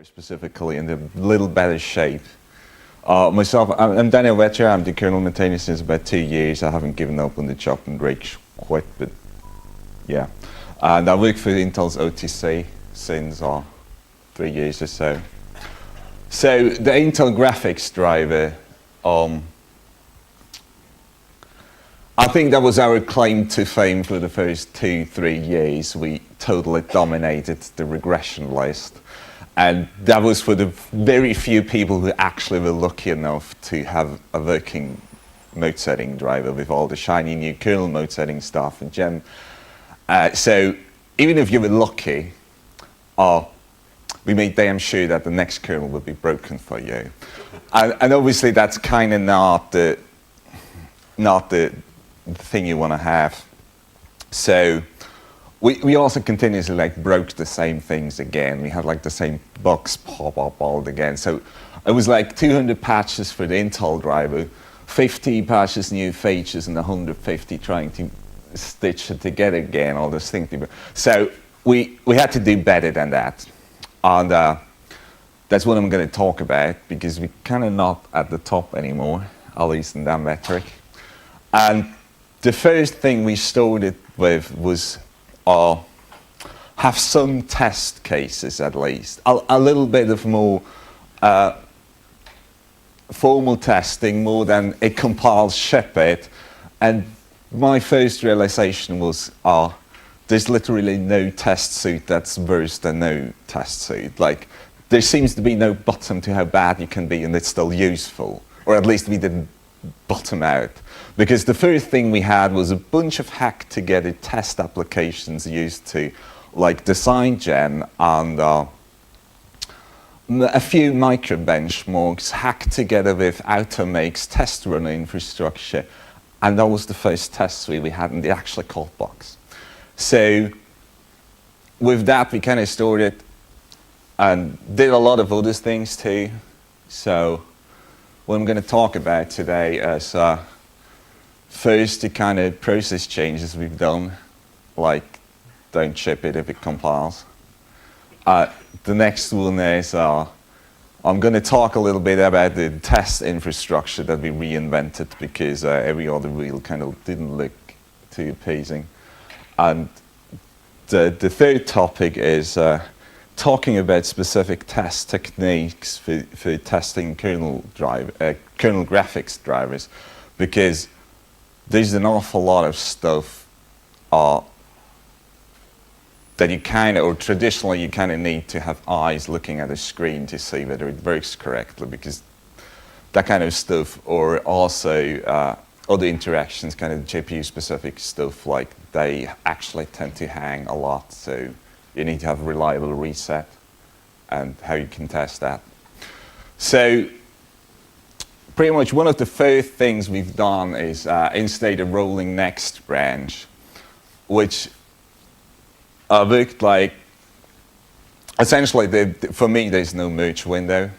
specifically in a little better shape. Myself, I'm Daniel Wetcher. I'm the kernel maintainer since about 2 years. I haven't given up on the job and rage quite, but yeah. And I work for Intel's OTC since 3 years or so. So the Intel graphics driver, I think that was our claim to fame for the first 2-3 years. We totally dominated the regression list. And that was for the very few people who actually were lucky enough to have a working mode setting driver with all the shiny new kernel mode setting stuff and gem. So even if you were lucky, we made damn sure that the next kernel would be broken for you. And obviously that's kind of not the thing you want to have. So we also continuously broke the same things again. We had the same bugs pop up all again. So it was 200 patches for the Intel driver, 50 patches new features, and 150 trying to stitch it together again, all those things. So we had to do better than that. And that's what I'm going to talk about, because we're kind of not at the top anymore, at least in that metric. And the first thing we started with was have some test cases, at least. A little bit of more formal testing, more than it compiles, ship it. And my first realization was there's literally no test suite that's worse than no test suite. There seems to be no bottom to how bad you can be, and it's still useful. Or at least we didn't bottom out. Because the first thing we had was a bunch of hacked together test applications used to design gen, and a few micro benchmarks hacked together with Automake's test runner infrastructure. And that was the first test suite we had in the actual code box. So with that, we kind of started and did a lot of other things too. So what I'm going to talk about today is first the kind of process changes we've done, like don't ship it if it compiles. The next one is I'm going to talk a little bit about the test infrastructure that we reinvented, because every other wheel kind of didn't look too appeasing. And the third topic is talking about specific test techniques for testing kernel graphics drivers, because there's an awful lot of stuff that you traditionally you kind of need to have eyes looking at a screen to see whether it works correctly, because that kind of stuff, or also other interactions, kind of GPU specific stuff, they actually tend to hang a lot, so you need to have a reliable reset and how you can test that. So pretty much one of the first things we've done is instate a rolling next branch, which worked essentially, for me, there's no merge window.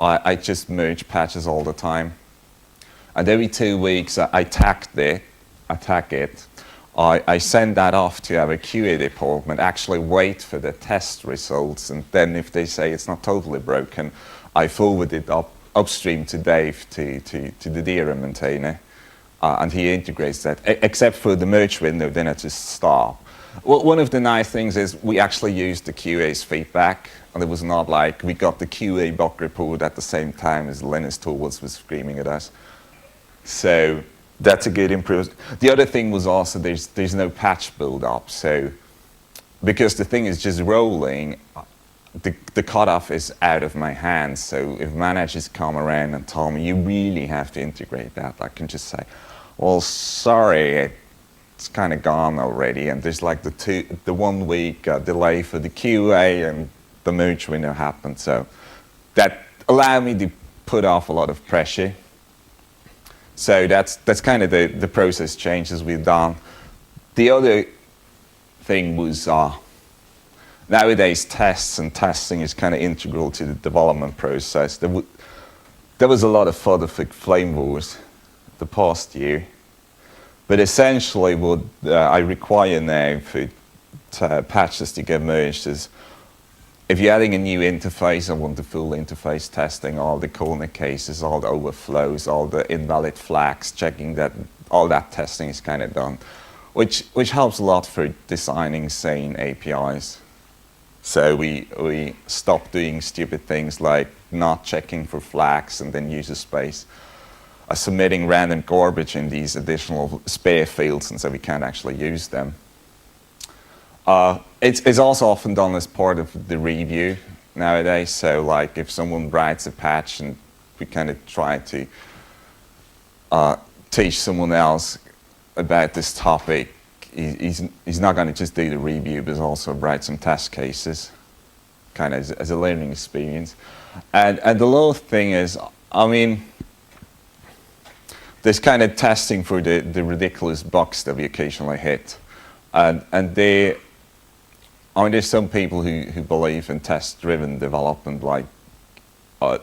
I just merge patches all the time. And every 2 weeks, I attack it. I send that off to our QA department, actually wait for the test results, and then if they say it's not totally broken, I forward it upstream to Dave, to the DRM maintainer, and he integrates that. Except for the merge window, then I just stop. Well, one of the nice things is we actually used the QA's feedback, and it was not we got the QA bug report at the same time as Linus Torvalds was screaming at us. So that's a good improvement. The other thing was also there's no patch build up. So because the thing is just rolling, the cutoff is out of my hands. So if managers come around and tell me you really have to integrate that, I can just say, well, sorry, it's kind of gone already. And there's the 1 week delay for the QA, and the merge window happened. So that allowed me to put off a lot of pressure. So that's kind of the process changes we've done. The other thing was nowadays tests and testing is kind of integral to the development process. There was a lot of fodder for flame wars the past year, but essentially what I require now for patches to get merged is if you're adding a new interface, I want the full interface testing, all the corner cases, all the overflows, all the invalid flags, checking that all that testing is kind of done, which helps a lot for designing sane APIs. So we stop doing stupid things like not checking for flags and then user space, submitting random garbage in these additional spare fields, and so we can't actually use them. It's also often done as part of the review nowadays. So like if someone writes a patch and we kind of try to teach someone else about this topic, he's not going to just do the review, but also write some test cases, kind of as a learning experience. And the little thing is, I mean, there's kind of testing for the ridiculous bugs that we occasionally hit, and I mean, there's some people who believe in test-driven development, like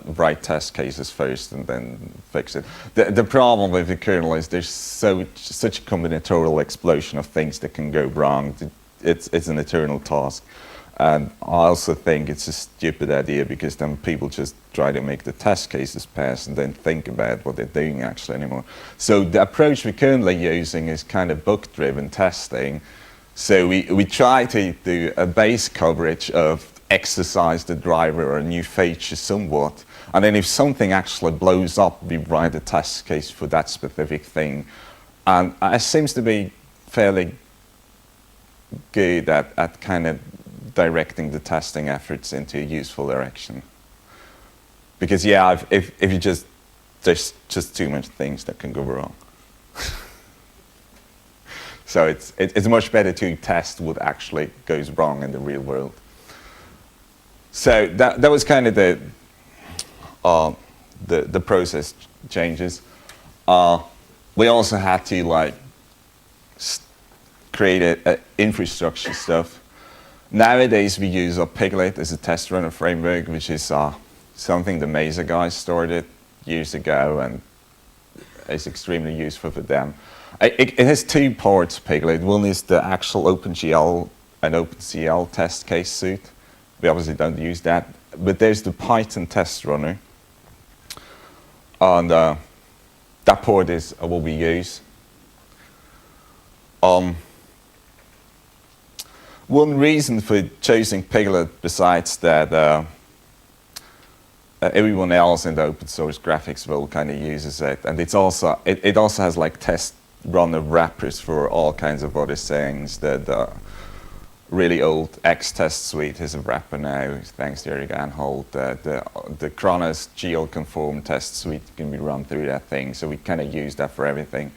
write test cases first and then fix it. The problem with the kernel is there's such a combinatorial explosion of things that can go wrong. It's an eternal task. And I also think it's a stupid idea, because then people just try to make the test cases pass and then think about what they're doing actually anymore. So the approach we're currently using is kind of bug-driven testing. So we try to do a base coverage of exercise the driver or a new feature somewhat, and then if something actually blows up, we write a test case for that specific thing. And it seems to be fairly good at kind of directing the testing efforts into a useful direction. Because yeah, if you there's just too much things that can go wrong. So it's much better to test what actually goes wrong in the real world. So that was kind of the process changes. We also had to like create a infrastructure stuff. Nowadays we use a Piglet as a test runner framework, which is something the Mesa guys started years ago, and is extremely useful for them. It has two parts, Piglet. One is the actual OpenGL and OpenCL test case suite. We obviously don't use that. But there's the Python test runner. And that part is what we use. One reason for choosing Piglet, besides that everyone else in the open source graphics world kind of uses it, and it also has like test runner wrappers for all kinds of other things. The really old X-Test suite has a wrapper now, thanks to Eric Anholt. The Kronos GL-conform test suite can be run through that thing, so we kind of use that for everything.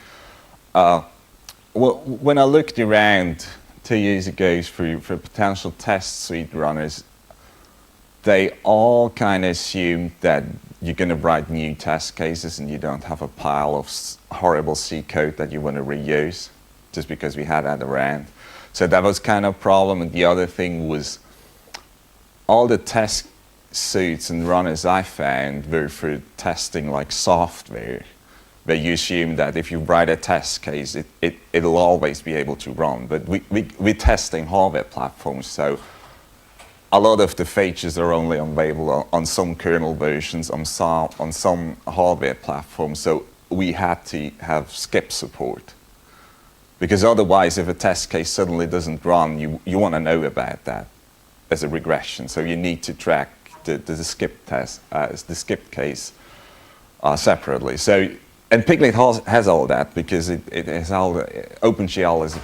When I looked around 2 years ago for potential test suite runners, they all kind of assumed that you're going to write new test cases and you don't have a pile of horrible C code that you want to reuse, just because we had that around. So that was kind of a problem. And the other thing was, all the test suites and runners I found were for testing like software, where you assume that if you write a test case, it'll always be able to run. But we're testing hardware platforms, so a lot of the features are only available on some kernel versions, on some hardware platforms. So we had to have skip support. Because otherwise, if a test case suddenly doesn't run, you want to know about that as a regression. So you need to track the skip test, the skip case separately. So, and Piglet has all that, because it has all OpenGL is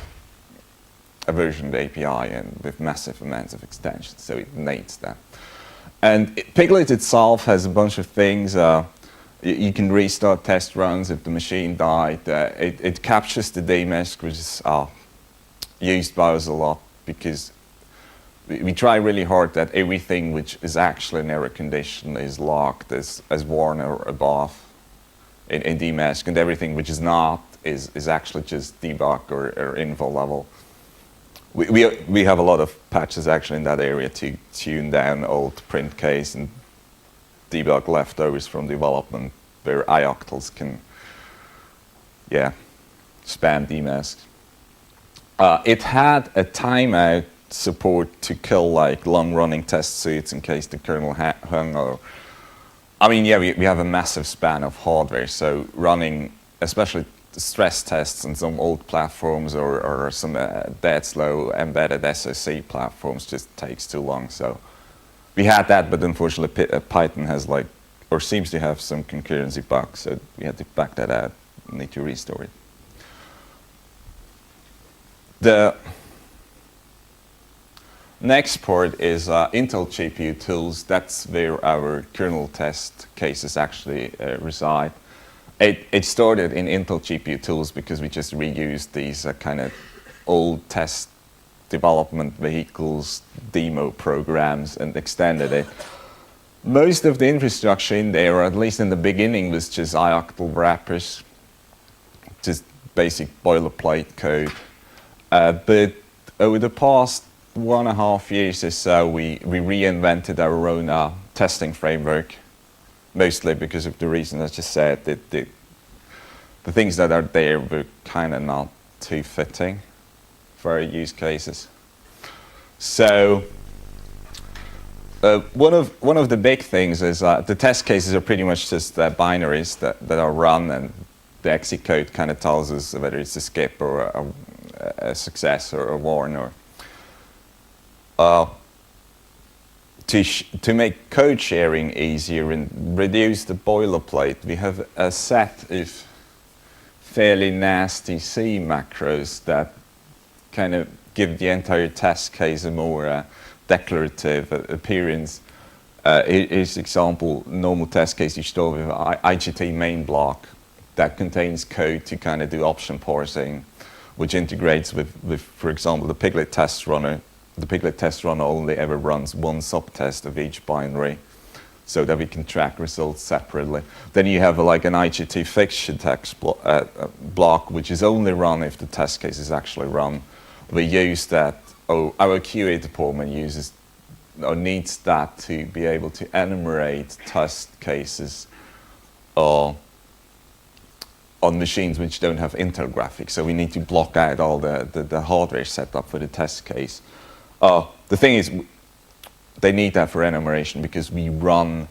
a version of the API and with massive amounts of extensions, so it needs that. And Piglet itself has a bunch of things. You can restart test runs if the machine died. It captures the DMESC, which is used by us a lot, because we try really hard that everything which is actually an error condition is logged as 1 or above in DMESC, and everything which is not is actually just debug or info level. We have a lot of patches actually in that area to tune down old print case and debug leftovers from development, where ioctls can, spam DMESC. It had a timeout support to kill like long-running test suites in case the kernel hung. Or, I mean, yeah, we have a massive span of hardware, so running, especially the stress tests on some old platforms or some dead slow embedded SoC platforms just takes too long. So we had that, but unfortunately Python has like, or seems to have some concurrency bugs, so we had to back that out and need to restore it. The next part is Intel GPU tools. That's where our kernel test cases actually reside. It started in Intel GPU tools because we just reused these kind of old test development vehicles, demo programs, and extended it. Most of the infrastructure in there, or at least in the beginning, was just ioctl wrappers, just basic boilerplate code. But over the past 1.5 years or so, we reinvented our own testing framework, mostly because of the reason I just said, that the things that are there were kind of not too fitting for our use cases. So one of the big things is the test cases are pretty much just binaries that are run, and the exec code kind of tells us whether it's a skip or a success or a warn. Or to make code sharing easier and reduce the boilerplate, we have a set of fairly nasty C macros that kind of give the entire test case a more declarative appearance. Here's example, normal test case you start with IGT main block that contains code to kind of do option parsing, which integrates with, for example, the Piglet test runner. The Piglet test runner only ever runs one subtest of each binary, so that we can track results separately. Then you have like an IGT fixture text block, which is only run if the test case is actually run. We use that, our QA department uses, or needs that to be able to enumerate test cases on machines which don't have Intel graphics. So we need to block out all the hardware setup for the test case. The thing is, they need that for enumeration because we run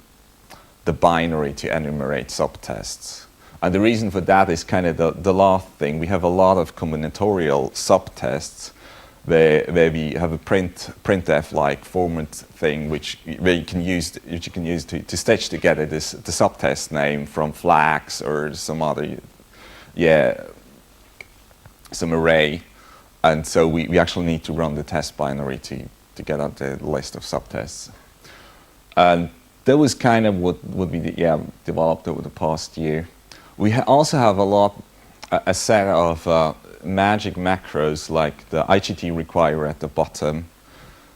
the binary to enumerate subtests. And the reason for that is kind of the last thing. We have a lot of combinatorial subtests where we have a printf-like format thing where you can use to stitch together the subtest name from flags or some other, some array. And so we actually need to run the test binary to get out the list of subtests. And that was kind of what we developed over the past year. We also have a set of magic macros like the IGT require at the bottom.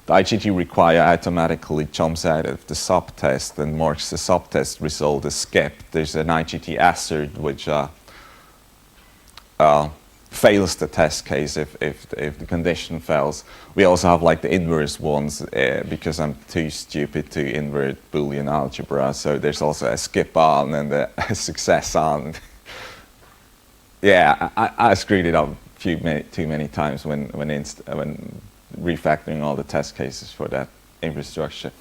The IGT require automatically jumps out of the subtest and marks the subtest result as skipped. There's an IGT assert which fails the test case if the condition fails. We also have like the inverse ones because I'm too stupid to invert Boolean algebra. So there's also a skip on and a success on. Yeah, I screwed it up too many times when refactoring all the test cases for that infrastructure.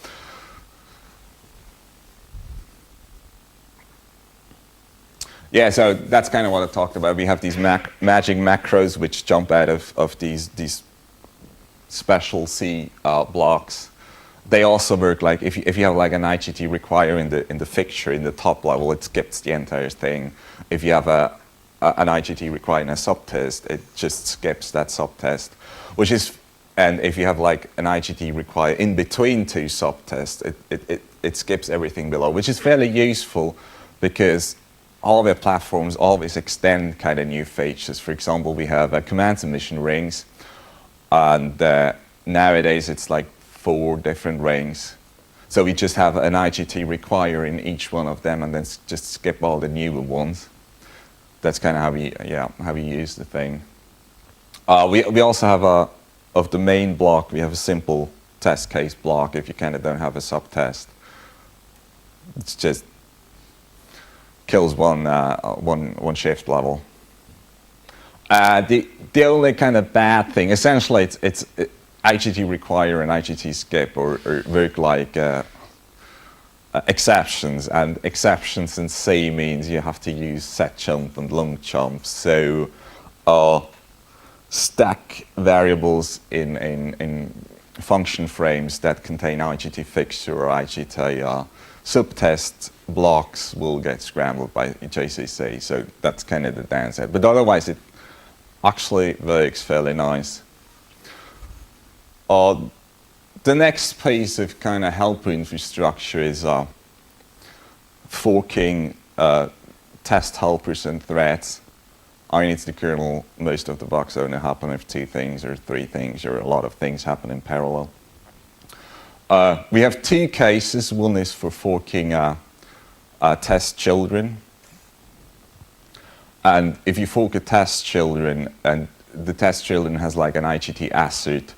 Yeah, so that's kind of what I talked about. We have these magic macros which jump out of these special C blocks. They also work like if you have like an IGT require in the fixture in the top level, it skips the entire thing. If you have an IGT require in a subtest, it just skips that subtest, and if you have like an IGT require in between two subtests, it skips everything below, which is fairly useful because all of our platforms always extend kind of new features. For example, we have command submission rings, and nowadays it's like 4 different rings. So we just have an IGT require in each one of them, and then just skip all the newer ones. That's kind of how we use the thing. We also have of the main block, we have a simple test case block if you kind of don't have a subtest. It's just kills one shift level. The only kind of bad thing, essentially, IGT require and IGT skip or work like exceptions, and exceptions in C means you have to use set jump and long jump. So stack variables in function frames that contain IGT fixture or IGT subtest blocks will get scrambled by JCC. So that's kind of the downside. But otherwise, it actually works fairly nice. The next piece of kind of helper infrastructure is forking test helpers and threads. It's the kernel, most of the bugs only happen if 2 things or 3 things or a lot of things happen in parallel. We have 2 cases. One is for forking test children. And if you fork a test children and the test children has like an IGT asset,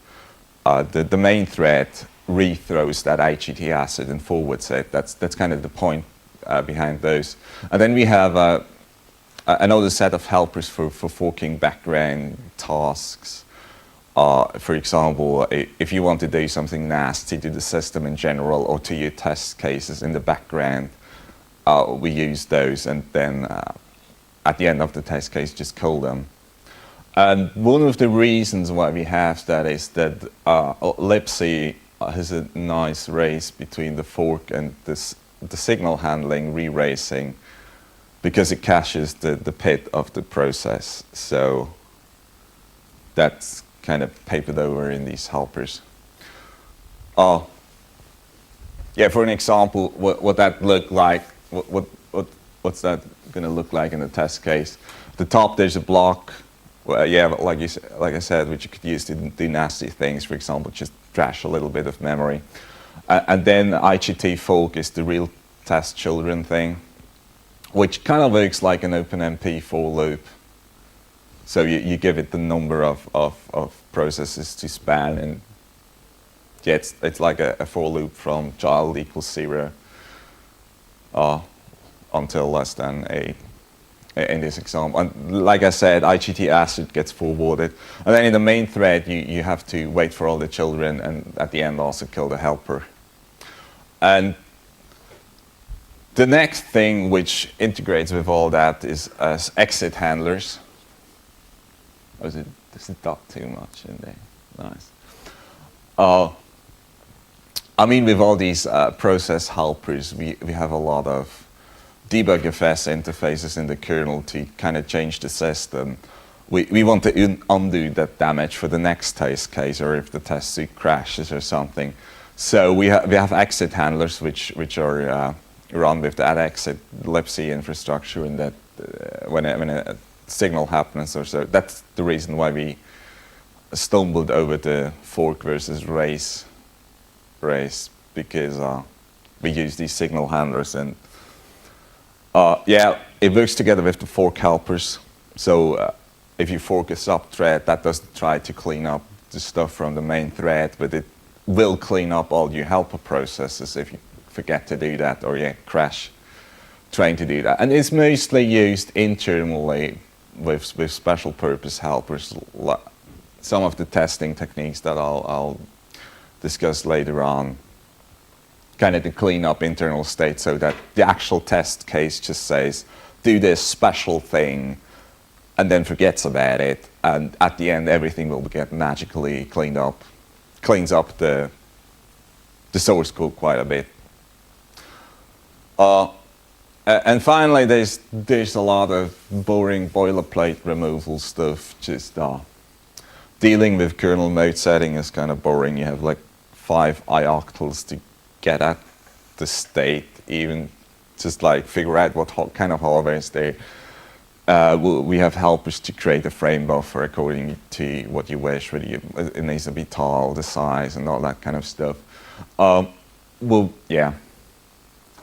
the main thread rethrows that IGT asset and forwards it. That's kind of the point behind those. And then we have another set of helpers for forking background tasks. For example, if you want to do something nasty to the system in general or to your test cases in the background, we use those, and then at the end of the test case, just call them. And one of the reasons why we have that is that libc has a nice race between the fork and the signal handling re-racing, because it caches the pit of the process. So that's kind of papered over in these helpers. Yeah, for an example, what that look like, what's that going to look like in the test case? At the top there's a block. Well, yeah, like I said, which you could use to do nasty things. For example, just trash a little bit of memory. And then IGT fork is the real test children thing, which kind of works like an OpenMP for loop. So you give it the number of processes to span, and yeah, it's like a for loop from child equals 0 until less than 8 in this example. And like I said, IGT asset gets forwarded. And then in the main thread, you have to wait for all the children and at the end also kill the helper. And the next thing which integrates with all that is exit handlers. Does it dot too much in there? Nice. I mean, with all these process helpers, we have a lot of debugfs interfaces in the kernel to kind of change the system. We want to undo that damage for the next test case, or if the test suite crashes or something. So we have exit handlers which are run with that exit libc infrastructure, and that when a signal happens or so. That's the reason why we stumbled over the fork versus race, because we use these signal handlers, and yeah, it works together with the fork helpers. So if you fork a subthread, that doesn't try to clean up the stuff from the main thread, but it will clean up all your helper processes if you forget to do that, or you crash trying to do that. And it's mostly used internally with special purpose helpers. Some of the testing techniques that I'll discuss later on, kind of to clean up internal state so that the actual test case just says, do this special thing, and then forgets about it, and at the end everything will get magically cleaned up. Cleans up the source code quite a bit. And finally, there's a lot of boring boilerplate removal stuff. Just dealing with kernel mode setting is kind of boring. You have like 5 ioctals to get at the state, even just like figure out what kind of hardware is there. We have helpers to create a frame buffer according to what you wish, whether it needs to be tall, the size, and all that kind of stuff. Well, yeah.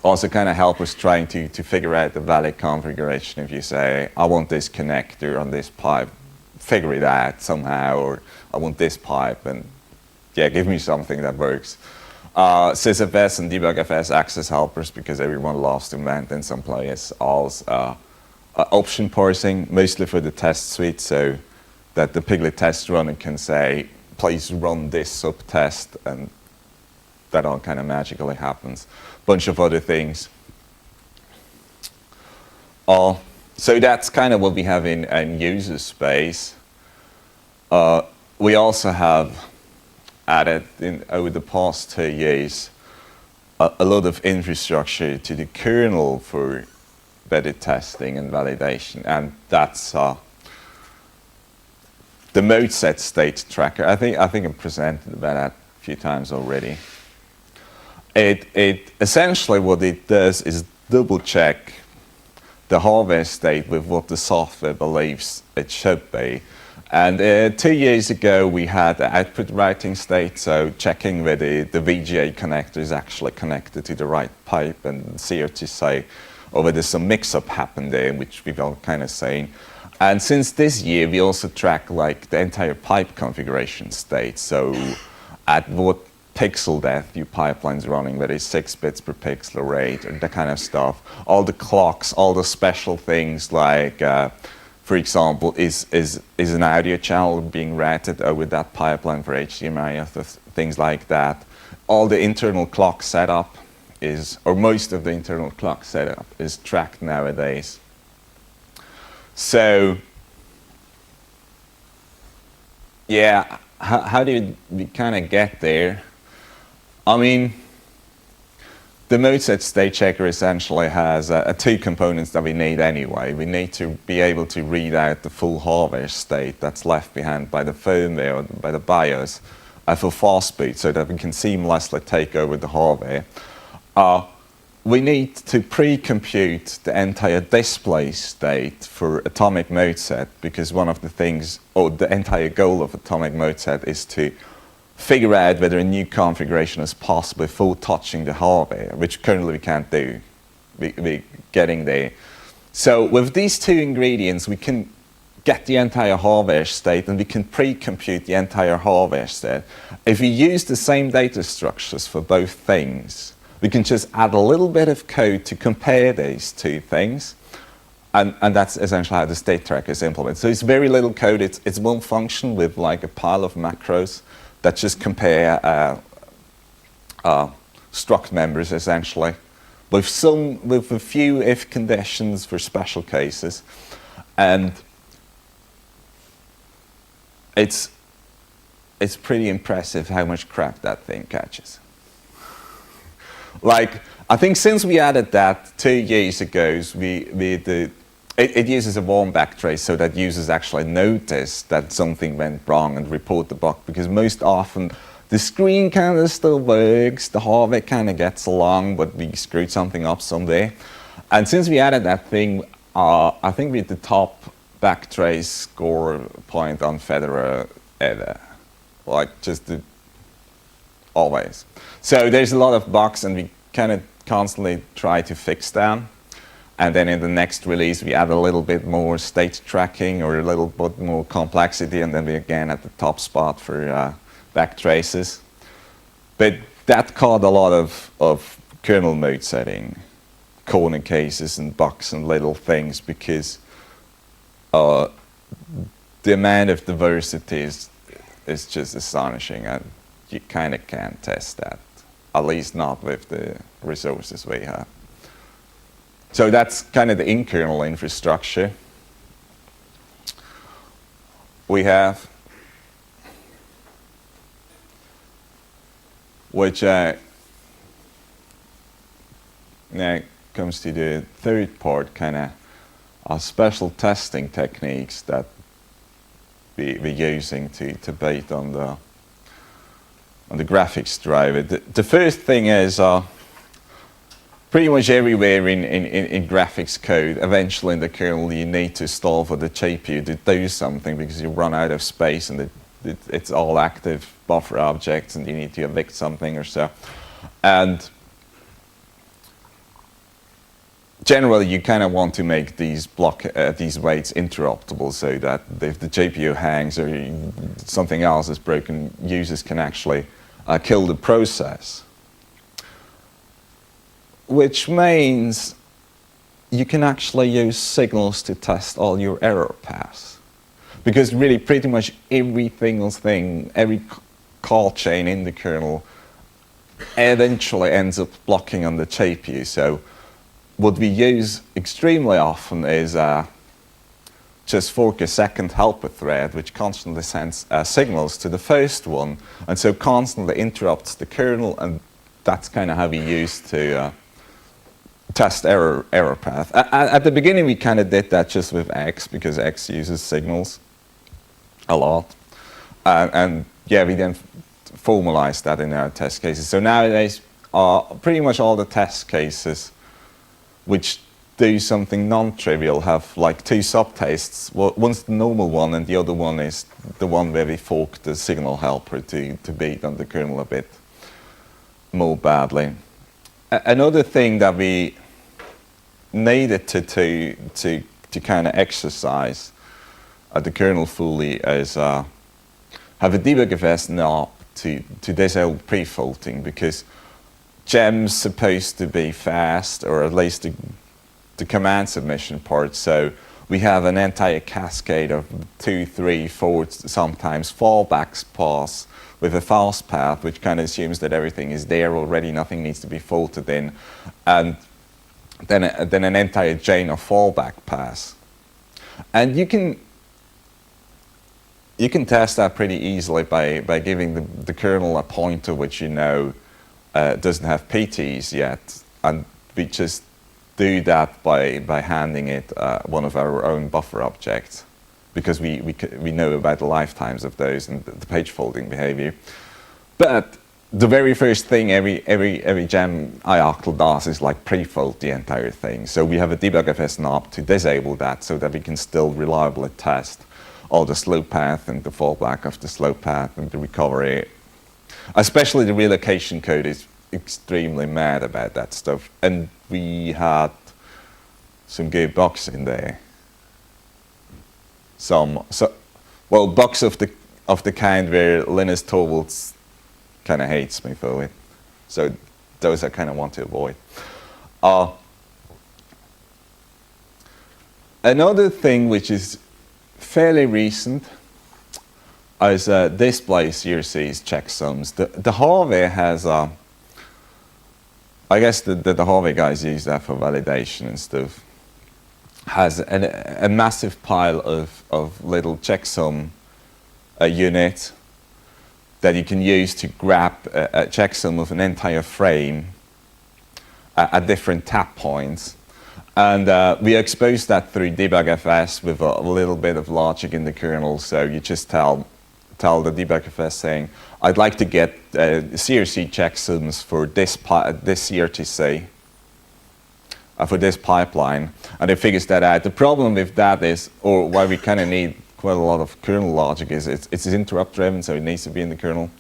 Also kind of help us trying to figure out the valid configuration. If you say, I want this connector on this pipe, figure it out somehow, or I want this pipe, and yeah, give me something that works. sysfs and debugfs access helpers, because everyone loves to invent in some place. Also, option parsing, mostly for the test suite, so that the Piglet test runner can say, please run this subtest, and that all kind of magically happens. Bunch of other things. So that's kind of what we have in user space. We also have added, over the past 2 years, a lot of infrastructure to the kernel for better testing and validation, and that's the mode set state tracker. I think I've presented about that a few times already. It essentially what it does is double check the hardware state with what the software believes it should be. And 2 years ago we had the output routing state, so checking whether the VGA connector is actually connected to the right pipe and see to say, or whether some mix-up happened there, which we've all kind of seen. And since this year we also track like the entire pipe configuration state, so at what pixel depth your pipeline's running, whether it's 6 bits per pixel or 8, or that kind of stuff. All the clocks, all the special things like, for example, is an audio channel being routed over that pipeline for HDMI, things like that. All the internal clock setup is, or most of the internal clock setup is tracked nowadays. So, yeah, how did we kind of get there? I mean, the mode set state checker essentially has 2 components that we need anyway. We need to be able to read out the full hardware state that's left behind by the firmware or by the BIOS for fast boot, so that we can seamlessly take over the hardware. We need to pre-compute the entire display state for atomic mode set, because one of the things, or the entire goal of atomic mode set is to figure out whether a new configuration is possible before touching the hardware, which currently we can't do. We're getting there. So with these 2 ingredients, we can get the entire hardware state and we can pre-compute the entire hardware state. If we use the same data structures for both things, we can just add a little bit of code to compare these 2 things. And that's essentially how the state tracker is implemented. So it's very little code. It's one function with like a pile of macros that just compare struct members essentially, with a few if conditions for special cases, and it's pretty impressive how much crap that thing catches. Like, I think since we added that 2 years ago, it uses a warm backtrace, so that users actually notice that something went wrong and report the bug, because most often the screen kind of still works, the hardware kind of gets along, but we screwed something up somewhere. And since we added that thing, I think we're the top backtrace score point on Fedora ever. Like, just always. So there's a lot of bugs, and we kind of constantly try to fix them. And then in the next release, we add a little bit more state tracking or a little bit more complexity, and then we again at the top spot for backtraces. But that caught a lot of kernel mode setting, corner cases and bugs and little things, because the amount of diversity is just astonishing, and you kind of can't test that, at least not with the resources we have. So that's kind of the in-kernel infrastructure. We have, which now comes to the third part, kind of special testing techniques that we're using to bait on the graphics driver. The first thing is pretty much everywhere in graphics code, eventually in the kernel, you need to stall for the GPU to do something, because you run out of space and it's all active buffer objects and you need to evict something or so. And generally, you kind of want to make these waits interruptible, so that if the GPU hangs or something else is broken, users can actually kill the process. Which means you can actually use signals to test all your error paths. because really pretty much every single thing, every call chain in the kernel eventually ends up blocking on the GPU. So what we use extremely often is just fork a second helper thread, which constantly sends signals to the first one, and so constantly interrupts the kernel, and that's kind of how we use to test error path. At the beginning, we kind of did that just with X, because X uses signals a lot, and yeah, we then formalized that in our test cases. So nowadays, pretty much all the test cases which do something non-trivial have like two subtastes. One's the normal one, and the other one is the one where we fork the signal helper to beat on the kernel a bit more badly. Another thing that we needed to kind of exercise the kernel fully is have a debugfs knob to disable pre-faulting, because gem's supposed to be fast, or at least the command submission part. So we have an entire cascade of 2, 3, 4, sometimes fallbacks pass with a fast path, which kind of assumes that everything is there already, nothing needs to be faulted in, and then an entire chain of fallback paths. And you can test that pretty easily by giving the kernel a pointer which you know doesn't have PTs yet, and we just do that by handing it one of our own buffer objects, because we know about the lifetimes of those and the page folding behavior. But the very first thing every gem IOCTL does is like pre-fold the entire thing. So we have a debugfs knob to disable that, so that we can still reliably test all the slow path and the fallback of the slow path and the recovery. Especially the relocation code is extremely mad about that stuff, and we had some good bugs in there. Well, bugs of the kind where Linus Torvalds kind of hates me for it. So those I kind of want to avoid. Another thing which is fairly recent is display CRCs checksums. The Harvey has, I guess the Harvey guys use that for validation and stuff, has a massive pile of little checksum units that you can use to grab a checksum of an entire frame at different tap points. And we expose that through debugfs with a little bit of logic in the kernel. So you just tell the debugfs saying, I'd like to get CRC checksums for this CRTC, for this pipeline, and it figures that out. The problem with that is, or why we kind of need quite a lot of kernel logic, is it's interrupt driven, so it needs to be in the kernel.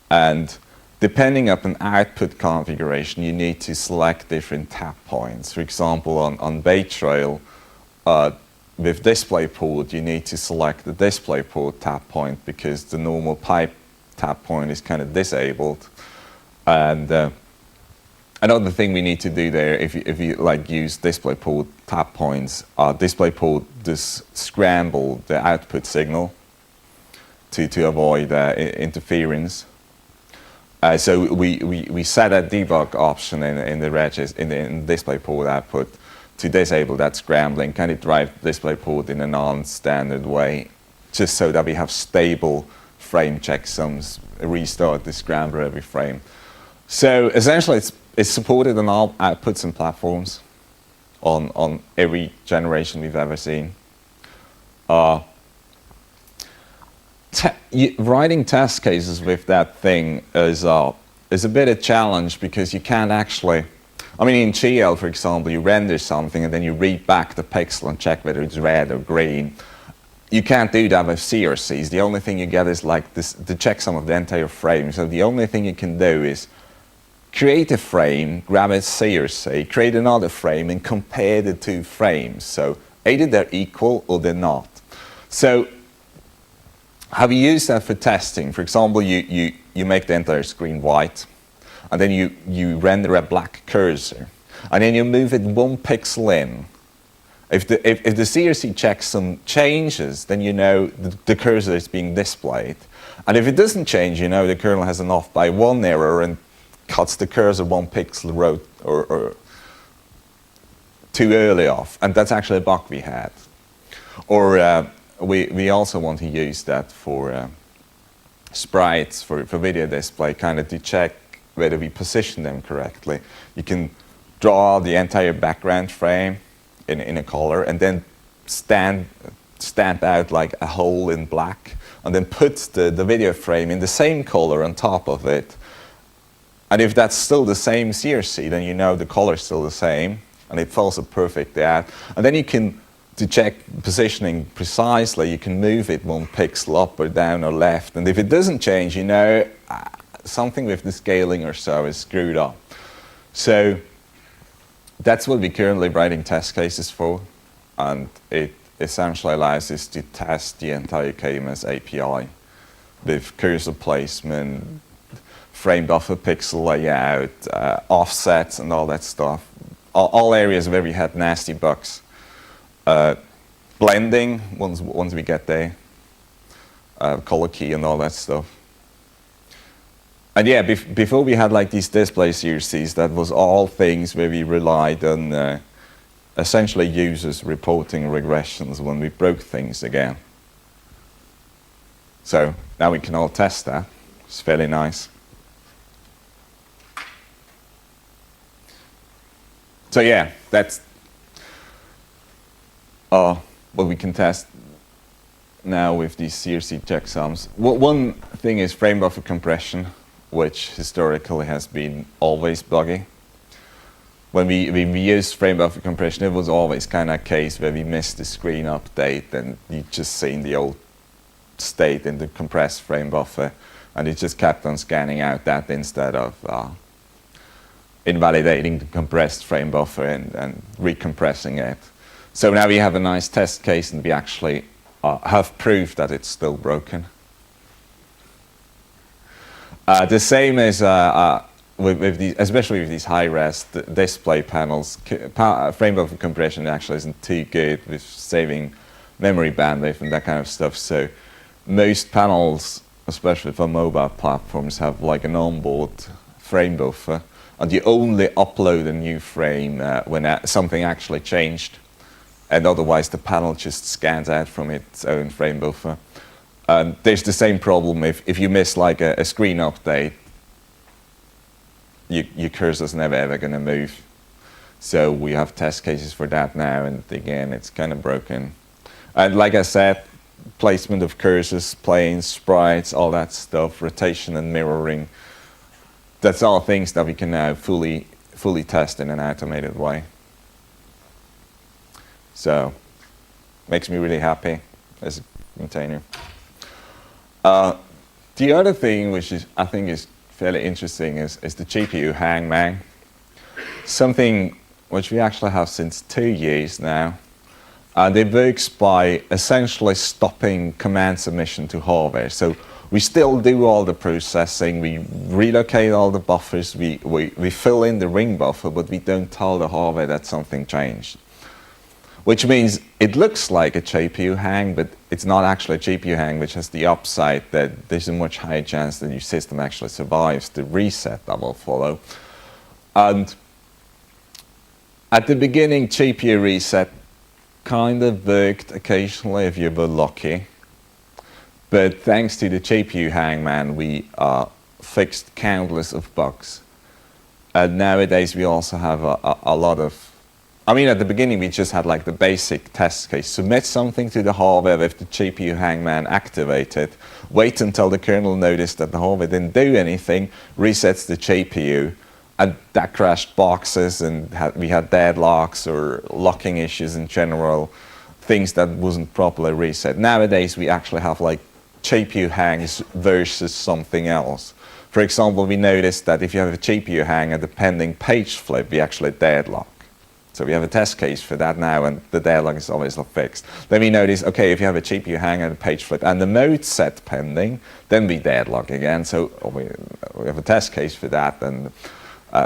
And depending upon output configuration, you need to select different tap points. For example, on Bay Trail, with DisplayPort, you need to select the DisplayPort tap point, because the normal pipe tap point is kind of disabled. And another thing we need to do there, if you like use DisplayPort tap points, DisplayPort just scramble the output signal to avoid interference. So we set a debug option in the DisplayPort output to disable that scrambling, kind of drive DisplayPort in a non-standard way, just so that we have stable frame checksums, restart the scrambler every frame. So essentially it's supported on all outputs and platforms on every generation we've ever seen. Writing test cases with that thing is a bit of a challenge, because you can't actually, I mean, in GL, for example, you render something and then you read back the pixel and check whether it's red or green. You can't do that with CRCs. The only thing you get is like the checksum of the entire frame. So the only thing you can do is create a frame, grab a CRC, create another frame, and compare the two frames. So either they're equal or they're not. So how we use that for testing, for example, you make the entire screen white, and then you render a black cursor, and then you move it 1 pixel in, If the CRC checks some changes, then you know the cursor is being displayed. And if it doesn't change, you know the kernel has an off by 1 error and cuts the cursor 1 pixel or too early off. And that's actually a bug we had. Or we also want to use that for sprites, for video display, kind of to check whether we position them correctly. You can draw the entire background frame in a color and then stamp out like a hole in black and then put the video frame in the same color on top of it. And if that's still the same CRC, then you know the color is still the same and it falls perfectly out. And then you can, to check positioning precisely, you can move it 1 pixel up or down or left. And if it doesn't change, you know something with the scaling or so is screwed up. So that's what we're currently writing test cases for, and it essentially allows us to test the entire KMS API with cursor placement, frame buffer pixel layout, offsets and all that stuff. All areas where we had nasty bugs. Blending, once we get there, color key and all that stuff. And yeah, before we had like these display CRCs, that was all things where we relied on essentially users reporting regressions when we broke things again. So now we can all test that. It's fairly nice. So yeah, that's what we can test now with these CRC checksums. One thing is frame buffer compression, which historically has been always buggy. When we used frame buffer compression, it was always kind of a case where we missed the screen update and you just seen the old state in the compressed frame buffer, and it just kept on scanning out that instead of invalidating the compressed frame buffer and recompressing it. So now we have a nice test case and we actually have proof that it's still broken. The same as especially with these high-res display panels, frame buffer compression actually isn't too good with saving memory bandwidth and that kind of stuff. So most panels, especially for mobile platforms, have like an onboard frame buffer, and you only upload a new frame when something actually changed, and otherwise the panel just scans out from its own frame buffer. There's the same problem if you miss like a screen update, your cursor's never ever going to move. So we have test cases for that now, and again, it's kind of broken. And like I said, placement of cursors, planes, sprites, all that stuff, rotation and mirroring, that's all things that we can now fully test in an automated way. So, makes me really happy as a maintainer. The other thing which I think is fairly interesting is the GPU hangman. Something which we actually have since 2 years now. It works by essentially stopping command submission to hardware. So we still do all the processing, we relocate all the buffers, we fill in the ring buffer, but we don't tell the hardware that something changed. Which means it looks like a GPU hang, but it's not actually a GPU hang, which has the upside that there's a much higher chance that your system actually survives the reset that will follow. And at the beginning, GPU reset kind of worked occasionally if you were lucky. But thanks to the GPU hangman, we fixed countless of bugs. And nowadays we also have a lot of, I mean, at the beginning we just had like the basic test case. Submit something to the hardware with the GPU hangman activated, wait until the kernel noticed that the hardware didn't do anything, resets the GPU, and that crashed boxes, and we had deadlocks or locking issues in general, things that wasn't properly reset. Nowadays we actually have like GPU hangs versus something else. For example, we noticed that if you have a GPU hang and a pending page flip, we actually deadlock. So we have a test case for that now, and the deadlock is always fixed. Then we notice, okay, if you have a GPU hang and a page flip and the mode set pending, then we deadlock again. So we have a test case for that, and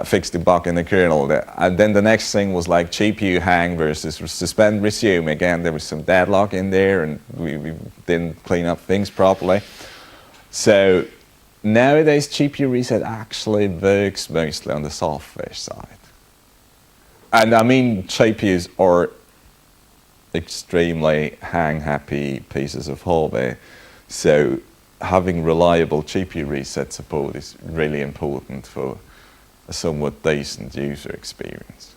fix the bug in the kernel. And then the next thing was like GPU hang versus suspend resume. Again, there was some deadlock in there, and we didn't clean up things properly. So nowadays, GPU reset actually works mostly on the software side. And I mean, GPUs are extremely hang-happy pieces of hardware. So having reliable GPU reset support is really important for a somewhat decent user experience.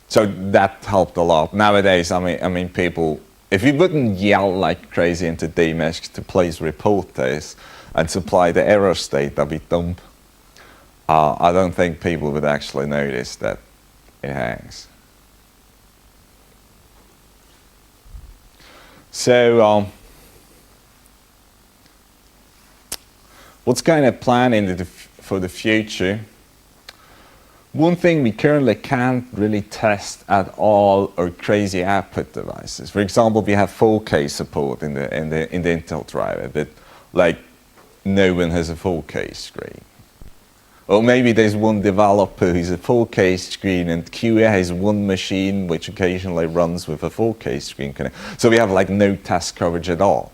So that helped a lot. Nowadays, I mean, people, if you wouldn't yell like crazy into DMesh to please report this and supply the error state that we dump, I don't think people would actually notice that it hangs. So, what's kind of planned for the future? One thing we currently can't really test at all are crazy output devices. For example, we have 4K support in the Intel driver, but like no one has a 4K screen. Or maybe there's one developer who's a 4K screen, and QA has one machine which occasionally runs with a 4K screen connect. So we have like no test coverage at all.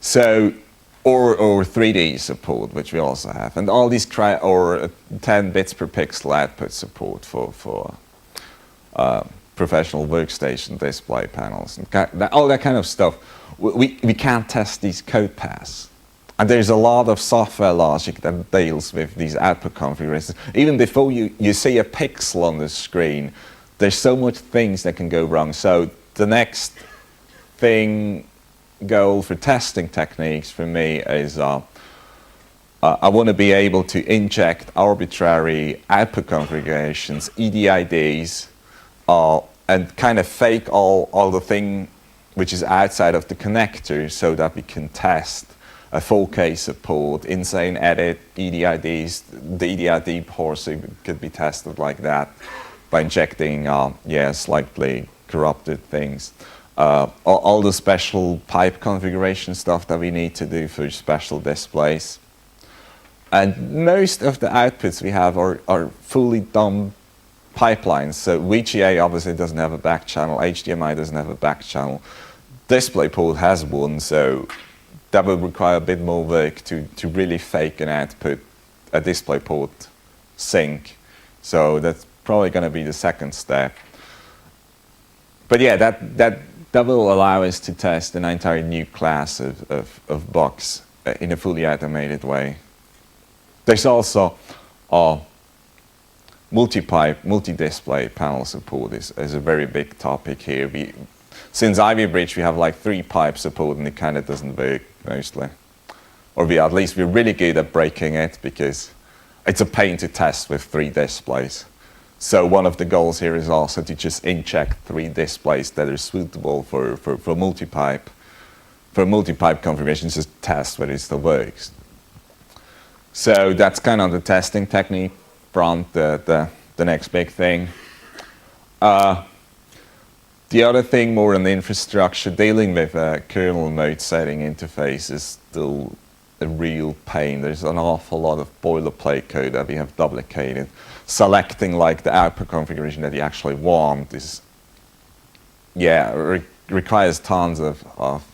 So, or 3D support, which we also have, and all these or 10 bits per pixel output support for professional workstation display panels, and all that kind of stuff. We can't test these code paths. And there's a lot of software logic that deals with these output configurations. Even before you see a pixel on the screen, there's so much things that can go wrong. So the next goal for testing techniques for me is I want to be able to inject arbitrary output configurations, EDIDs, and kind of fake all the thing which is outside of the connector so that we can test a 4K support, insane edit, EDIDs. The EDID portion could be tested like that by injecting, slightly corrupted things. All the special pipe configuration stuff that we need to do for special displays. And most of the outputs we have are fully dumb pipelines. So VGA obviously doesn't have a back channel, HDMI doesn't have a back channel. DisplayPort has one, so that will require a bit more work to really fake an output, a DisplayPort sync. So that's probably going to be the second step. But yeah, that will allow us to test an entire new class of bugs in a fully automated way. There's also multi-display panel support is a very big topic here. Since Ivy Bridge, we have like 3 pipe support, and it kind of doesn't work mostly. Or at least we're really good at breaking it, because it's a pain to test with 3 displays. So one of the goals here is also to just inject 3 displays that are suitable for multi-pipe. For multi-pipe configurations, just test whether it still works. So that's kind of the testing technique front, the next big thing. The other thing, more on the infrastructure, dealing with a kernel mode setting interface is still a real pain. There's an awful lot of boilerplate code that we have duplicated. Selecting like the output configuration that you actually want is, requires tons of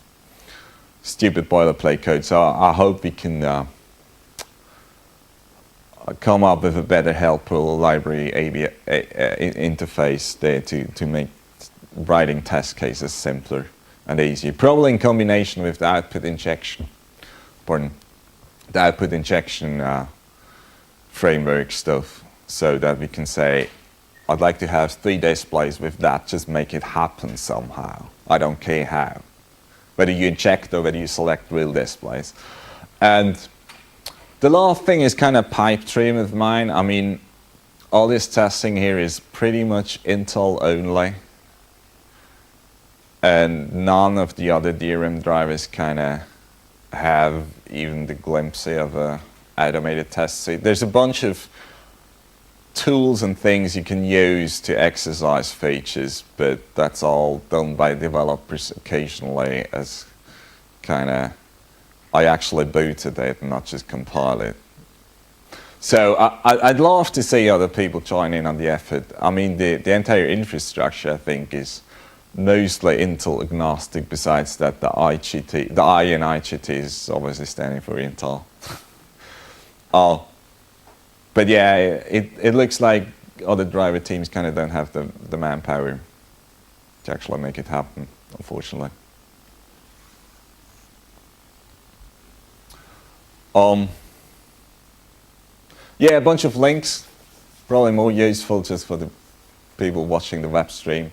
stupid boilerplate code. So I hope we can come up with a better helper library interface there to make writing test cases simpler and easier. Probably in combination with the output injection, framework stuff, so that we can say, I'd like to have 3 displays with that, just make it happen somehow. I don't care how. Whether you inject or whether you select real displays. And the last thing is kind of pipe dream of mine. I mean, all this testing here is pretty much Intel only. And none of the other DRAM drivers kind of have even the glimpse of a automated test suite. There's a bunch of tools and things you can use to exercise features, but that's all done by developers occasionally as kind of, I actually booted it and not just compile it. So I'd love to see other people join in on the effort. I mean, the entire infrastructure, I think, is mostly Intel agnostic, besides that the IGT, the I in IGT is obviously standing for Intel. But yeah, it looks like other driver teams kind of don't have the manpower to actually make it happen, unfortunately. Yeah, a bunch of links, probably more useful just for the people watching the web stream.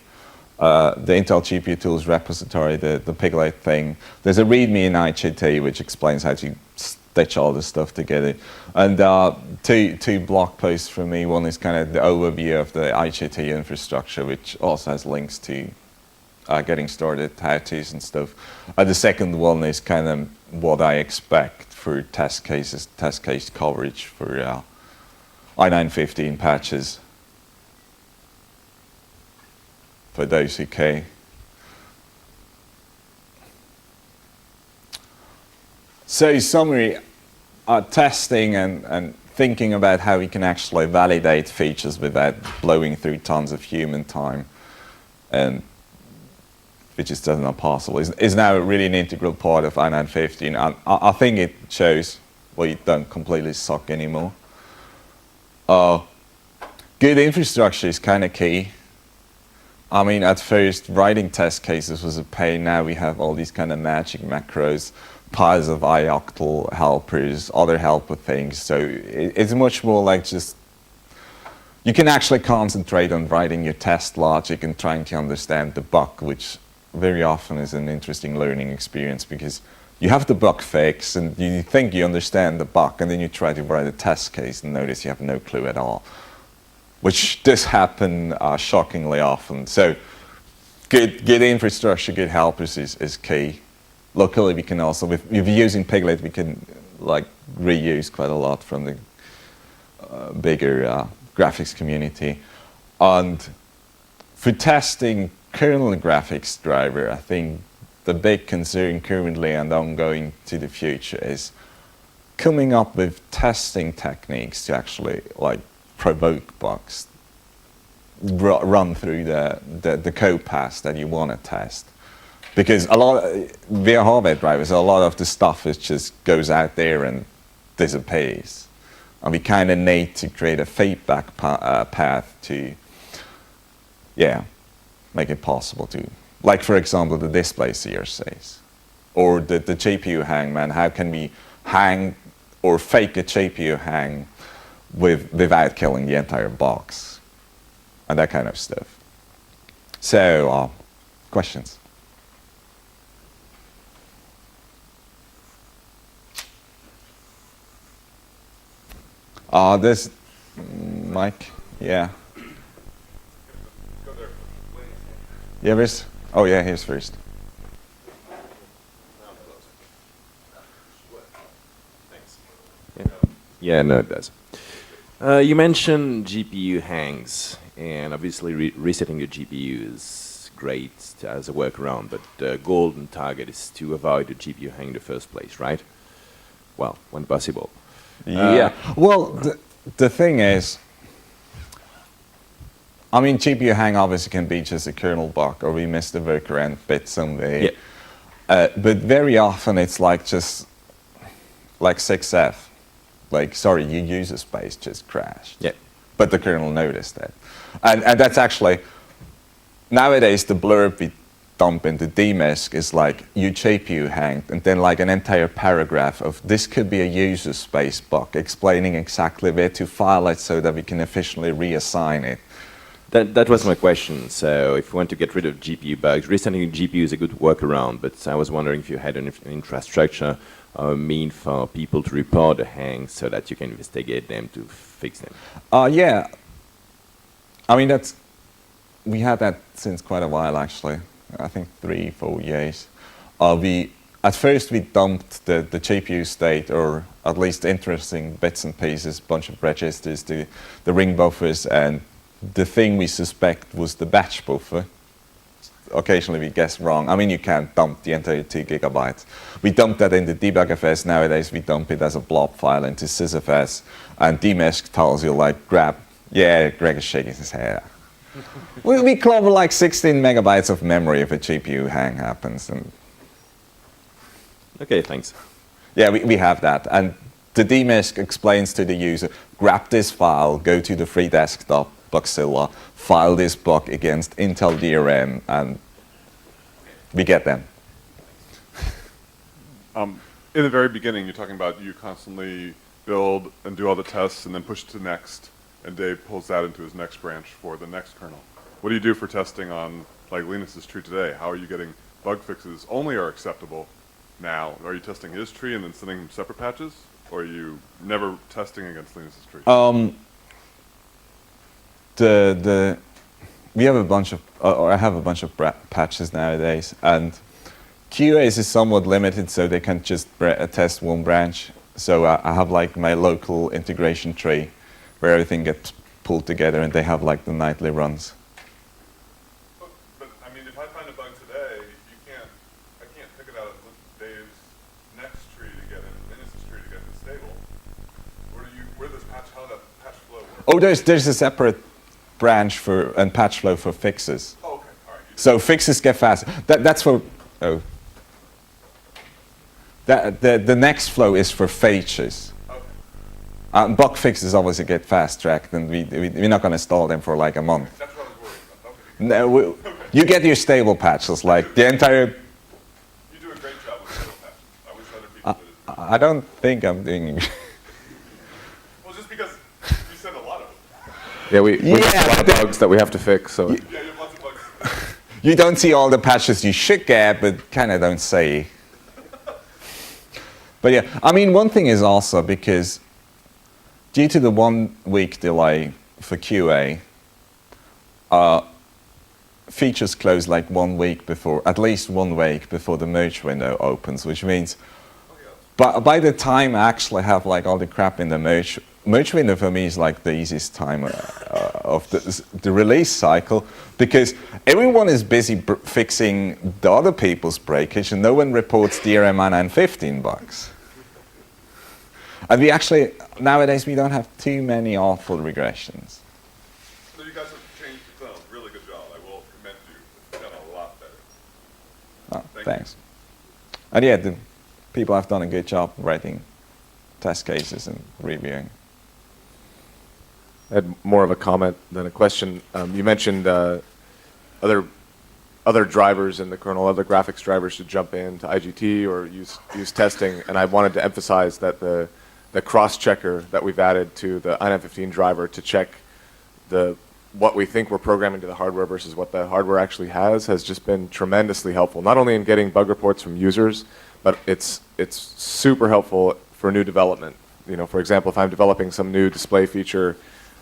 The Intel GPU tools repository, the Piglet thing. There's a README in IGT which explains how to stitch all this stuff together. And two blog posts from me. One is kind of the overview of the IGT infrastructure, which also has links to getting started, how-tos and stuff. The second one is kind of what I expect for test cases, test case coverage for i9-15 patches. For those who care. So in summary, testing and thinking about how we can actually validate features without blowing through tons of human time, and which is just not possible, is now really an integral part of i9-15. And I think it shows we don't completely suck anymore. Good infrastructure is kind of key. I mean, at first, writing test cases was a pain. Now we have all these kind of magic macros, piles of ioctl helpers, other helper things. So it's much more like just, you can actually concentrate on writing your test logic and trying to understand the bug, which very often is an interesting learning experience, because you have the bug fix and you think you understand the bug, and then you try to write a test case and notice you have no clue at all, which does happen shockingly often. So good infrastructure, good helpers is key. Locally, we can also, if you're using Piglet, we can like reuse quite a lot from the bigger graphics community. And for testing kernel graphics driver, I think the big concern currently and ongoing to the future is coming up with testing techniques to actually like provoke bugs, run through the code paths that you want to test. Because a lot, via hardware drivers, a lot of the stuff is just goes out there and disappears. And we kind of need to create a feedback path to, yeah, make it possible to, like for example, the display CRCs, or the GPU hang, man. How can we hang or fake a GPU hang without killing the entire box, and that kind of stuff. So, questions? This Mike, yeah. Yeah, where's? Oh yeah, here's first. Yeah, no, it does. You mentioned GPU hangs, and obviously resetting the GPU is great as a workaround, but the golden target is to avoid the GPU hang in the first place, right? Well, when possible. Yeah. Well, the thing is, I mean, GPU hang obviously can be just a kernel bug, or we missed the workaround bit somewhere. Yeah. But very often it's like just like 6F. Like, sorry, your user space just crashed. Yeah. But the kernel noticed that. And that's actually, nowadays the blurb we dump into dmisk is like, your GPU hanged, and then like an entire paragraph of this could be a user space bug, explaining exactly where to file it so that we can efficiently reassign it. That was my question. So if you want to get rid of GPU bugs, resetting GPU is a good workaround, but I was wondering if you had an infrastructure or a mean for people to report the hangs so that you can investigate them to fix them. Yeah. I mean, we had that since quite a while, actually. I think 3-4 years. At first we dumped the GPU state, or at least interesting bits and pieces, bunch of registers, the ring buffers, and the thing we suspect was the batch buffer. occasionally we guess wrong. I mean, you can't dump the entire 2 gigabytes. We dump that into debugfs. Nowadays, we dump it as a blob file into sysfs. And dmesh tells you, like, grab. Yeah, Greg is shaking his head. we clobber like 16 megabytes of memory if a GPU hang happens. And Okay, thanks. yeah, we have that. And the dmesh explains to the user, grab this file, go to the free desktop, Bugzilla, file this bug against Intel DRM, and we get them. In the very beginning, you're talking about you constantly build and do all the tests and then push to next, and Dave pulls that into his next branch for the next kernel. What do you do for testing on, like Linus is true today? How are you getting bug fixes only are acceptable now? Are you testing his tree and then sending him separate patches? Or are you never testing against Linus's tree? We have a bunch of, or I have a bunch of patches nowadays, and QAs is somewhat limited, so they can just test one branch. So I have like my local integration tree, where everything gets pulled together, and they have like the nightly runs. But I mean, if I find a bug today, I can't pick it out of Dave's next tree to get in Linus's tree to get it stable. Where does how that patch flow work? Oh, there's a separate branch for and patch flow for fixes. Oh, okay, all right. So fixes get faster. That's for the next flow is for features. Okay. Bug fixes obviously get fast tracked, and we're not going to install them for like a month. That's what I was worried about. Okay. No, you get your stable patches, like the entire. You do a great job with stable patches. I wish other people did it. I don't think I'm doing. Well, just because you said a lot of them. Yeah, we Yeah, have a lot of bugs that we have to fix. So Yeah, you have lots of bugs. You don't see all the patches you should get, but kind of don't say. But yeah, I mean, one thing is also because due to the 1 week delay for QA, features close like 1 week before, at least 1 week before the merge window opens, which means by the time I actually have like all the crap in the merge window for me is like the easiest time of the release cycle, because everyone is busy fixing the other people's breakage and no one reports DRM 915 bugs. And we actually, nowadays, we don't have too many awful regressions. So you guys have changed it. Done a really good job. I will commend you. It's done a lot better. Oh, thanks. And yeah, the people have done a good job writing test cases and reviewing. I had more of a comment than a question. You mentioned other drivers in the kernel, other graphics drivers to jump in to IGT or use testing, and I wanted to emphasize that the cross-checker that we've added to the i915 driver to check what we think we're programming to the hardware versus what the hardware actually has just been tremendously helpful, not only in getting bug reports from users, but it's super helpful for new development. You know, for example, if I'm developing some new display feature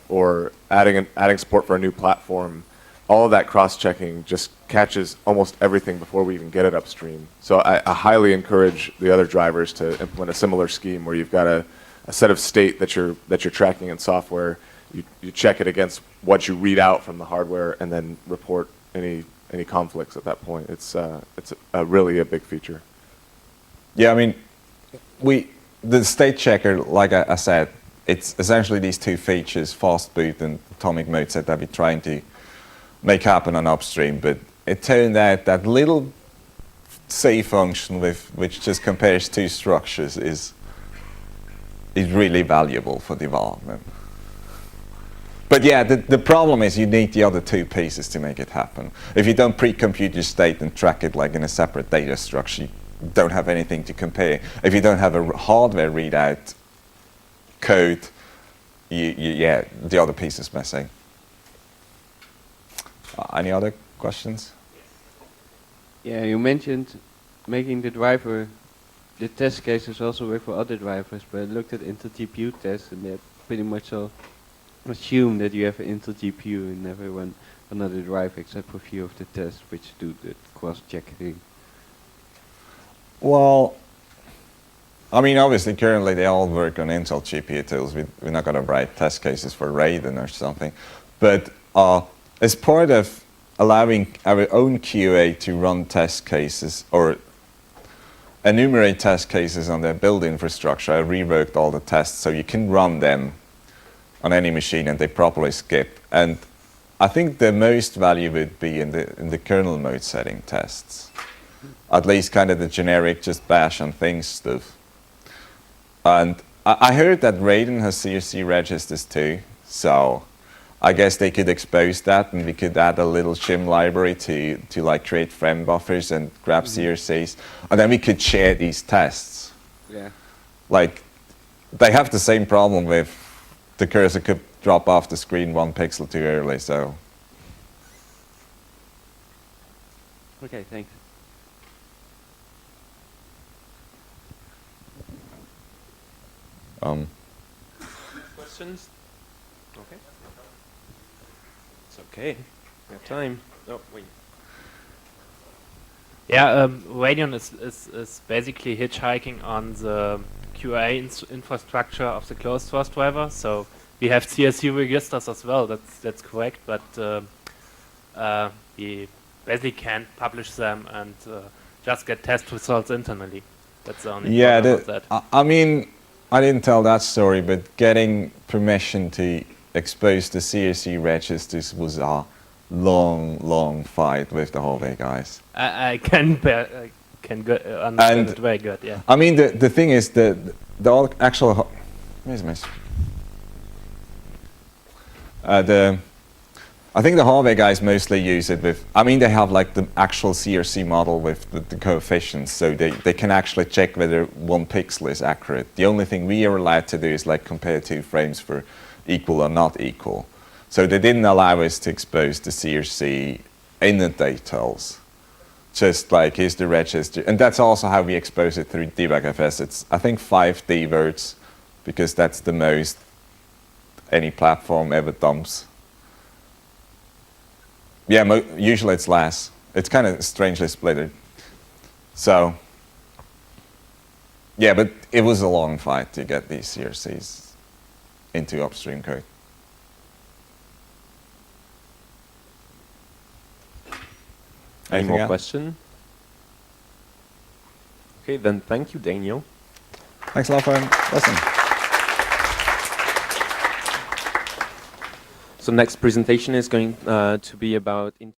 or adding support for a new platform, all of that cross-checking just catches almost everything before we even get it upstream. So I highly encourage the other drivers to implement a similar scheme where you've got a set of state that you're tracking in software. You check it against what you read out from the hardware, and then report any conflicts at that point. It's really a big feature. Yeah, I mean, the state checker, like I said, it's essentially these two features, fast boot and atomic mode set, that we're trying to make happen on upstream. But it turned out that little C function which just compares two structures is really valuable for development. But yeah, the problem is you need the other two pieces to make it happen. If you don't pre-compute your state and track it like in a separate data structure, you don't have anything to compare. If you don't have a hardware readout code, yeah, the other piece is missing. Any other questions? Yeah, you mentioned making the driver, the test cases also work for other drivers, but I looked at Intel GPU tests, and that pretty much all assume that you have an Intel GPU and never run another driver except for a few of the tests which do the cross-checking. Well, I mean, obviously, currently they all work on Intel GPU tools. We're not going to write test cases for Raiden or something. But as part of allowing our own QA to run test cases or enumerate test cases on their build infrastructure. I revoked all the tests so you can run them on any machine and they properly skip. And I think the most value would be in the kernel mode setting tests. At least kind of the generic just bash on things stuff. And I heard that Raiden has CRC registers too, so I guess they could expose that and we could add a little shim library to like create frame buffers and grab CRCs, and then we could share these tests. Yeah. Like, they have the same problem with the cursor could drop off the screen 1 pixel too early, so. Okay, thanks. Questions? Okay. It's okay. We have time. Oh, wait. Yeah, Radeon is basically hitchhiking on the QA infrastructure of the closed source driver. So we have CSU registers as well. That's correct, but we basically can't publish them and just get test results internally. That's the only problem with that. I mean, I didn't tell that story, but getting permission to expose the CSU registers was a long fight with the hallway guys. I can understand it very good. Yeah. I mean, the thing is the actual. Where's my? I think the hallway guys mostly use it with. I mean, they have like the actual CRC model with the coefficients, so they can actually check whether 1 pixel is accurate. The only thing we are allowed to do is like compare 2 frames for equal or not equal. So they didn't allow us to expose the CRC in the details. Just like here's the register, and that's also how we expose it through debugfs. It's I think 5 dwords because that's the most any platform ever dumps. Yeah, usually it's less. It's kind of strangely splitted. So, yeah, but it was a long fight to get these CRCs into upstream code. Any Anything more else? questions? Okay, then thank you, Daniel. Thanks a lot for listening. So next presentation is going to be about